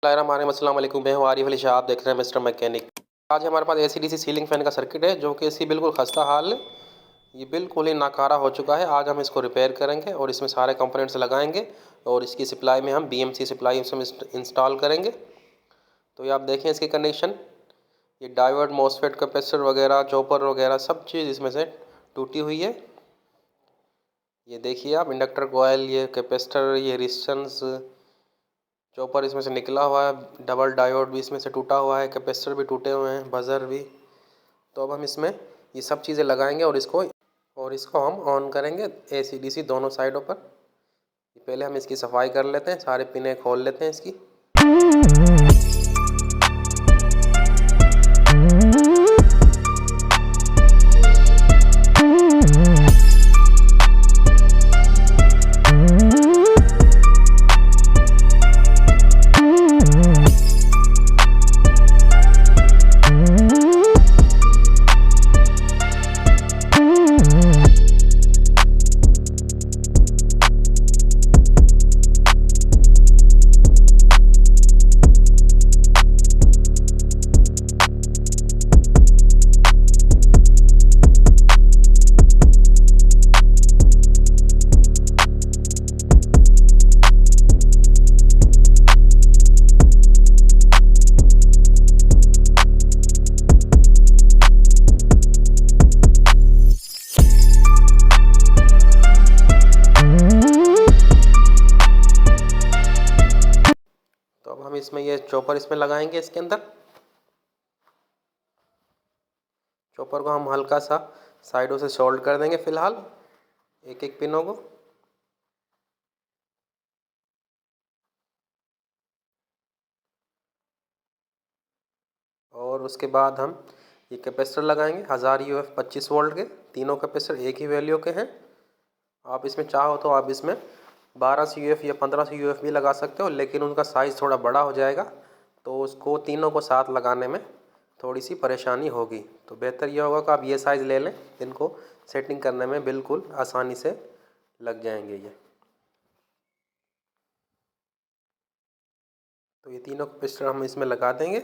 अस्सलाम वालेकुम, मैं हूं आरिफ अली शाह, आप देख रहे हैं मिस्टर मैकेनिक। आज हमारे पास एसी डीसी सीलिंग फैन का सर्किट है जो कि इसकी बिल्कुल खस्ता हाल है। ये बिल्कुल ही नाकारा हो चुका है। आज हम इसको रिपेयर करेंगे और इसमें सारे कंपोनेंट्स लगाएंगे और इसकी सप्लाई में हम बीएमसी सप्लाई इसमें इंस्टॉल करेंगे। तो ये आप देखें इसकी कंडीशन, ये डायोड, मॉसफेट, कैपेसिटर वगैरह, चॉपर वगैरह सब चीज़ इसमें से टूटी हुई है। ये देखिए आप, इंडक्टर कॉयल, ये कैपेसिटर, ये रेजिस्टेंस, चॉपर इसमें से निकला हुआ है, डबल डायोड भी इसमें से टूटा हुआ है, कैपेसिटर भी टूटे हुए हैं, बजर भी। तो अब हम इसमें ये सब चीज़ें लगाएंगे और इसको हम ऑन करेंगे एसी डीसी दोनों साइडों पर। पहले हम इसकी सफाई कर लेते हैं, सारे पिने खोल लेते हैं इसकी। तो अब हम इसमें ये चॉपर इसमें लगाएंगे। इसके अंदर चॉपर को हम हल्का सा साइडों से सोल्ड कर देंगे फिलहाल, एक एक पिनों को। और उसके बाद हम ये कैपेसिटर लगाएंगे 1000 यूएफ 25 वोल्ट के। तीनों कैपेसिटर एक ही वैल्यू के हैं। आप इसमें चाहो तो आप इसमें 1200 यूएफ या 1500 यूएफ भी लगा सकते हो, लेकिन उनका साइज़ थोड़ा बड़ा हो जाएगा तो उसको तीनों को साथ लगाने में थोड़ी सी परेशानी होगी। तो बेहतर ये होगा कि आप ये साइज़ ले लें, इनको सेटिंग करने में बिल्कुल आसानी से लग जाएंगे ये। तो ये तीनों कैपेसिटर हम इसमें लगा देंगे,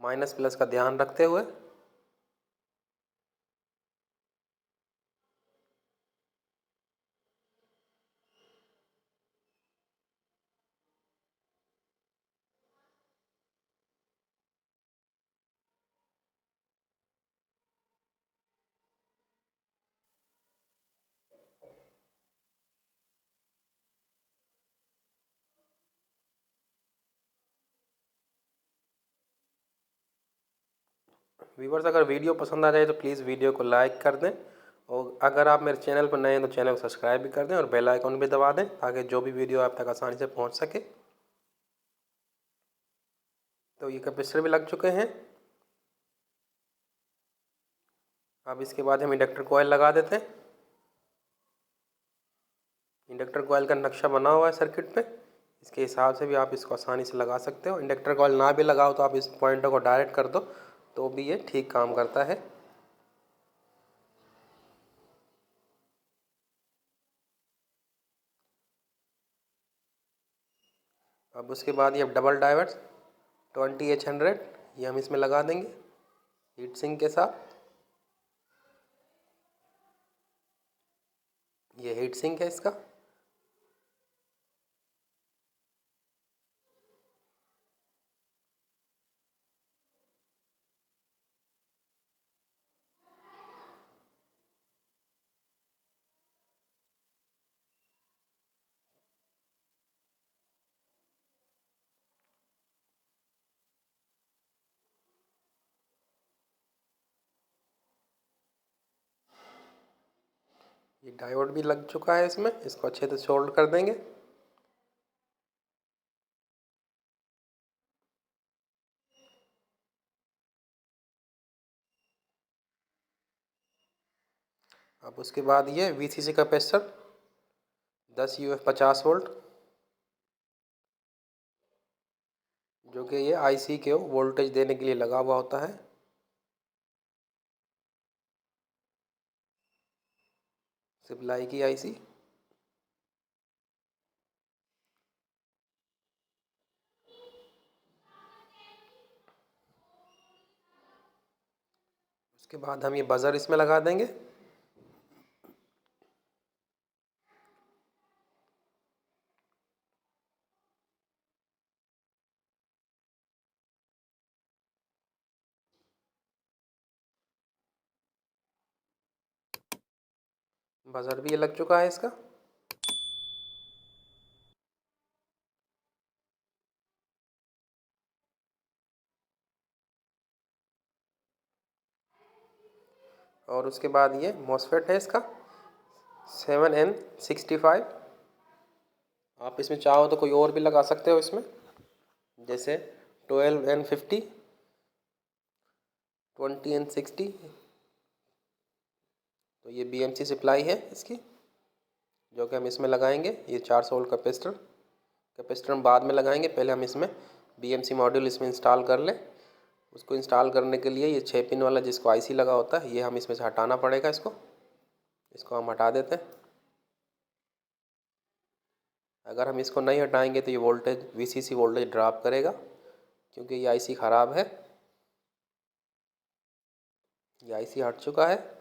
माइनस प्लस का ध्यान रखते हुए। व्यूवर्स, अगर वीडियो पसंद आ जाए तो प्लीज़ वीडियो को लाइक कर दें, और अगर आप मेरे चैनल पर नए हैं तो चैनल को सब्सक्राइब भी कर दें और बेल आइकन भी दबा दें ताकि जो भी वीडियो आप तक आसानी से पहुंच सके। तो ये कैपेसिटर भी लग चुके हैं। अब इसके बाद हम इंडक्टर कॉयल लगा देते हैं। इंडक्टर कॉयल का नक्शा बना हुआ है सर्किट पे, इसके हिसाब से भी आप इसको आसानी से लगा सकते हो। इंडक्टर कॉयल ना भी लगाओ तो आप इस पॉइंटर को डायरेक्ट कर दो तो भी ये ठीक काम करता है। अब उसके बाद ये डबल डायोड 20H100 ये हम इसमें लगा देंगे हीट सिंक के साथ। ये हीट सिंक है इसका। ये डायोड भी लग चुका है इसमें, इसको अच्छे से सोल्ड कर देंगे। अब उसके बाद ये वीसीसी कैपेसिटर 10 यूएफ 50 वोल्ट, जो कि ये आईसी के वोल्टेज देने के लिए लगा हुआ होता है। सप्लाई की आईसी। उसके बाद हम ये बज़र इसमें लगा देंगे। बज़र भी ये लग चुका है इसका। और उसके बाद ये मॉसफेट है इसका 7N65। आप इसमें चाहो तो कोई और भी लगा सकते हो इसमें, जैसे 12N50, 20N60। तो ये BMC सप्लाई है इसकी, जो कि हम इसमें लगाएंगे। ये 400 वोल्ट कैपेसिटर हम बाद में लगाएंगे, पहले हम इसमें BMC मॉड्यूल इसमें इंस्टॉल कर लें। उसको इंस्टॉल करने के लिए ये 6 पिन वाला जिसको IC लगा होता है, ये हम इसमें से हटाना पड़ेगा। इसको हम हटा देते हैं। अगर हम इसको नहीं हटाएंगे तो ये वोल्टेज VCC वोल्टेज ड्रॉप करेगा, क्योंकि ये IC ख़राब है। ये IC हट चुका है।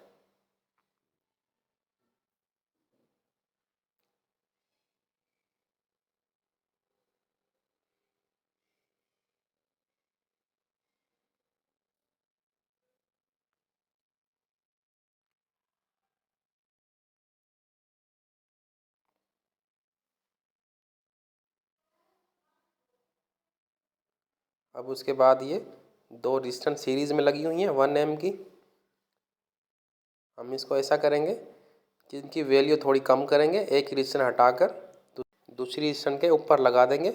अब उसके बाद ये 2 रजिस्टेंस सीरीज़ में लगी हुई हैं 1 ohm की। हम इसको ऐसा करेंगे कि इनकी वैल्यू थोड़ी कम करेंगे, एक रजिस्टेंस हटाकर दूसरी रजिस्टेंस के ऊपर लगा देंगे,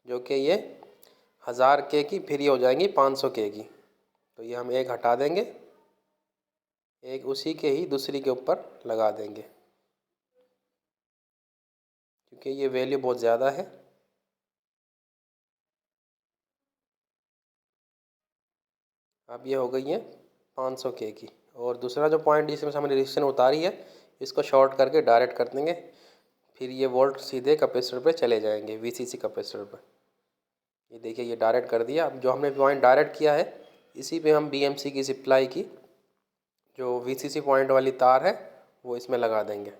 जो कि ये 1000 K की, फिर ये हो जाएंगी 500 K की। तो ये हम एक हटा देंगे, एक उसी के ही दूसरी के ऊपर लगा देंगे, क्योंकि ये वैल्यू बहुत ज़्यादा है। अब ये हो गई है 500 K की। और दूसरा जो पॉइंट इसमें से हमने रजिस्टेंस उतारी है, इसको शॉर्ट करके डायरेक्ट कर देंगे, फिर ये वोल्ट सीधे कैपेसिटर पे चले जाएंगे, VCC कैपेसिटर पर। ये देखिए ये डायरेक्ट कर दिया। अब जो हमने पॉइंट डायरेक्ट किया है, इसी पे हम BMC की सप्लाई की जो VCC पॉइंट वाली तार है वो इसमें लगा देंगे।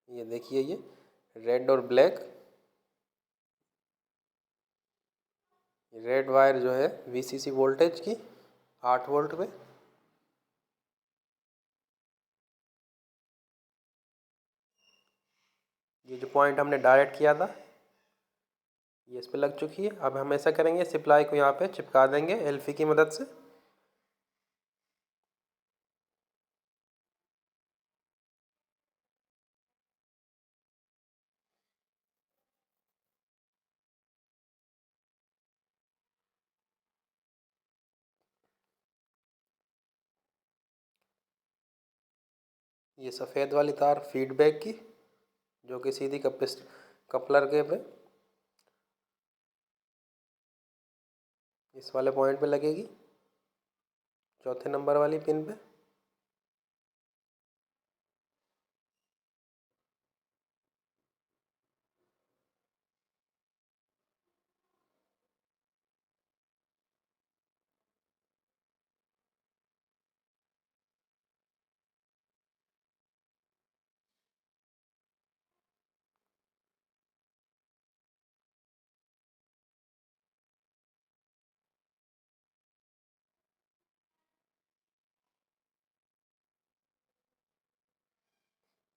ये देखिए ये रेड और ब्लैक, रेड वायर जो है VCC वोल्टेज की 8 वोल्ट पे, ये जो पॉइंट हमने डायरेक्ट किया था ये इस पे लग चुकी है। अब हम ऐसा करेंगे, सप्लाई को यहाँ पे चिपका देंगे एल्फी की मदद से। ये सफ़ेद वाली तार फीडबैक की, जो कि सीधी कपलर के पे इस वाले पॉइंट पे लगेगी, चौथे नंबर वाली पिन पे।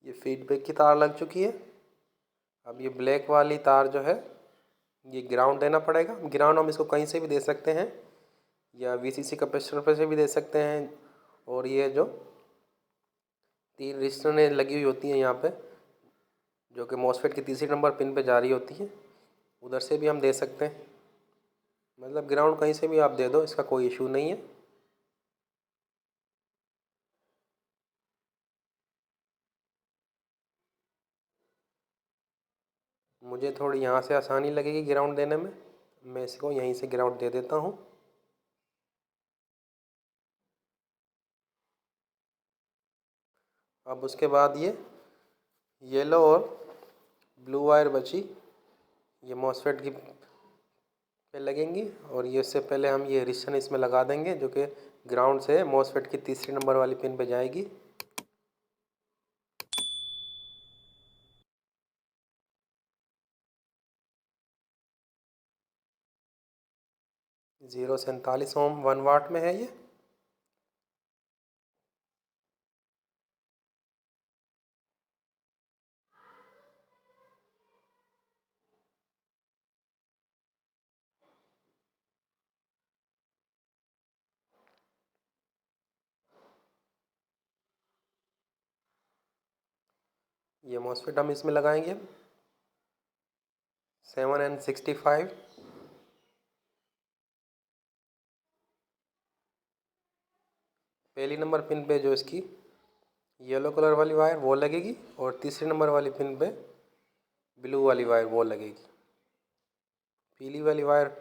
ये फीडबैक की तार लग चुकी है। अब ये ब्लैक वाली तार जो है ये ग्राउंड देना पड़ेगा। ग्राउंड हम इसको कहीं से भी दे सकते हैं, या VCC कैपेसिटर पर से भी दे सकते हैं। और ये जो 3 रजिस्टर लगी हुई होती हैं यहाँ पे, जो कि मॉसफेट की तीसरी नंबर पिन पे जा रही होती है, उधर से भी हम दे सकते हैं। मतलब ग्राउंड कहीं से भी आप दे दो, इसका कोई इशू नहीं है। मुझे थोड़ी यहाँ से आसानी लगेगी ग्राउंड देने में, मैं इसको यहीं से ग्राउंड दे देता हूँ। अब उसके बाद ये येलो और ब्लू वायर बची, ये मॉसफेट की पे लगेंगी। और ये उससे पहले हम ये रिशन इसमें लगा देंगे जो कि ग्राउंड से मॉसफेट की तीसरी नंबर वाली पिन पे जाएगी। जीरो 47 ओम 1 वाट में है ये। ये मॉसफेट हम इसमें लगाएंगे 7N65। पहली नंबर पिन पे जो इसकी येलो कलर वाली वायर वो लगेगी और तीसरी नंबर वाली पिन पे ब्लू वाली वायर वो लगेगी। पीली वाली वायर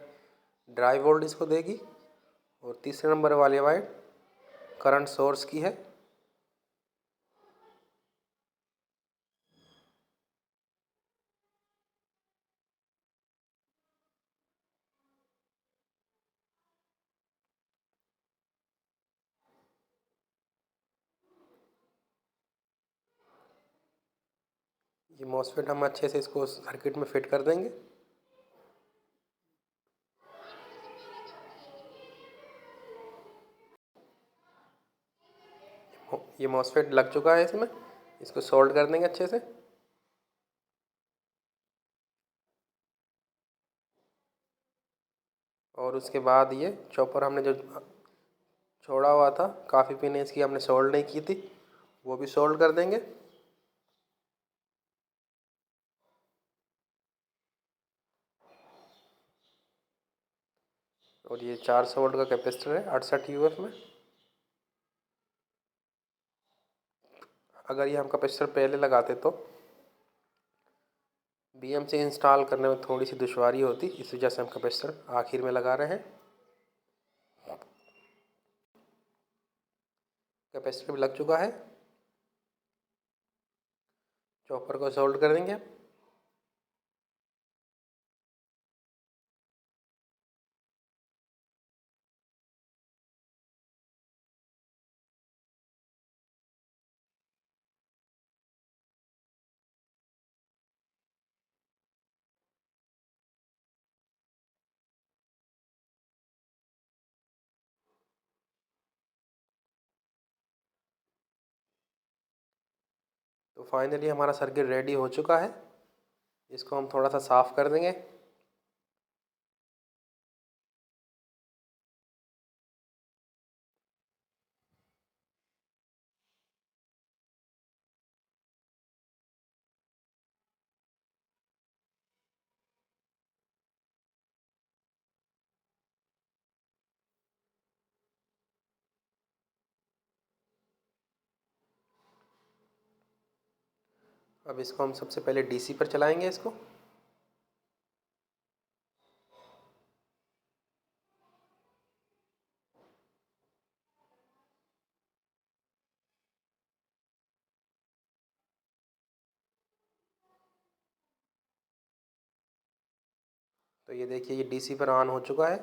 ड्राई वोल्टेज को देगी और तीसरे नंबर वाली वायर करंट सोर्स की है। ये मॉसफेट हम अच्छे से इसको सर्किट में फिट कर देंगे। ये मॉसफेट लग चुका है इसमें, इसको सोल्ड कर देंगे अच्छे से। और उसके बाद ये चॉपर हमने जो छोड़ा हुआ था, काफ़ी पिन इसकी हमने सोल्ड नहीं की थी, वो भी सोल्ड कर देंगे। और ये 400 वोल्ट का कैपेसिटर है 68 यूएफ में। अगर ये हम कैपेसिटर पहले लगाते तो बीएमसी इंस्टॉल करने में थोड़ी सी दुश्वारी होती, इस वजह से हम कैपेसिटर आखिर में लगा रहे हैं। कैपेसिटर भी लग चुका है, चॉपर को सोल्ड कर देंगे। तो फाइनली हमारा सर्किट रेडी हो चुका है। इसको हम थोड़ा सा साफ़ कर देंगे। अब इसको हम सबसे पहले डीसी पर चलाएंगे इसको। तो ये देखिए ये डीसी पर ऑन हो चुका है।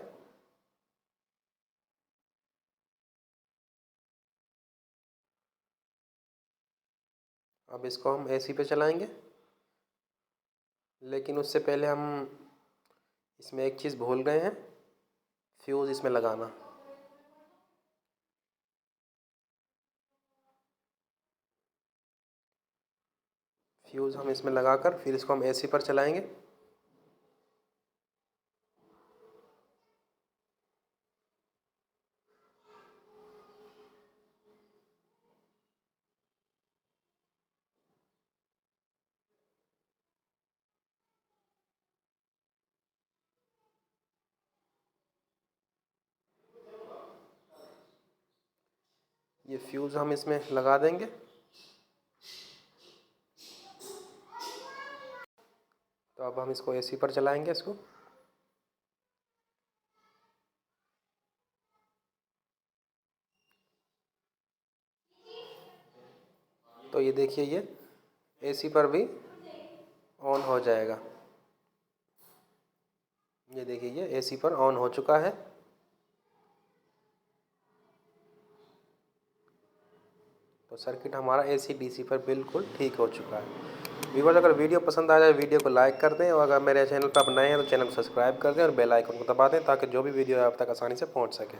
अब इसको हम एसी पे चलाएंगे, लेकिन उससे पहले हम इसमें एक चीज़ भूल गए हैं, फ्यूज़ इसमें लगाना। फ्यूज़ हम इसमें लगाकर फिर इसको हम एसी पर चलाएंगे। ये फ्यूज़ हम इसमें लगा देंगे। तो अब हम इसको एसी पर चलाएंगे इसको। तो ये देखिए ये एसी पर भी ऑन हो जाएगा। ये देखिए ये एसी पर ऑन हो चुका है। तो सर्किट हमारा एसी डीसी पर बिल्कुल ठीक हो चुका है। व्यूअर्स, अगर वीडियो पसंद आ जाए वीडियो को लाइक कर दें, और अगर मेरे चैनल पर आप नए हैं तो चैनल को सब्सक्राइब कर दें और बेल आइकन को दबा दें ताकि जो भी वीडियो आप तक आसानी से पहुंच सके।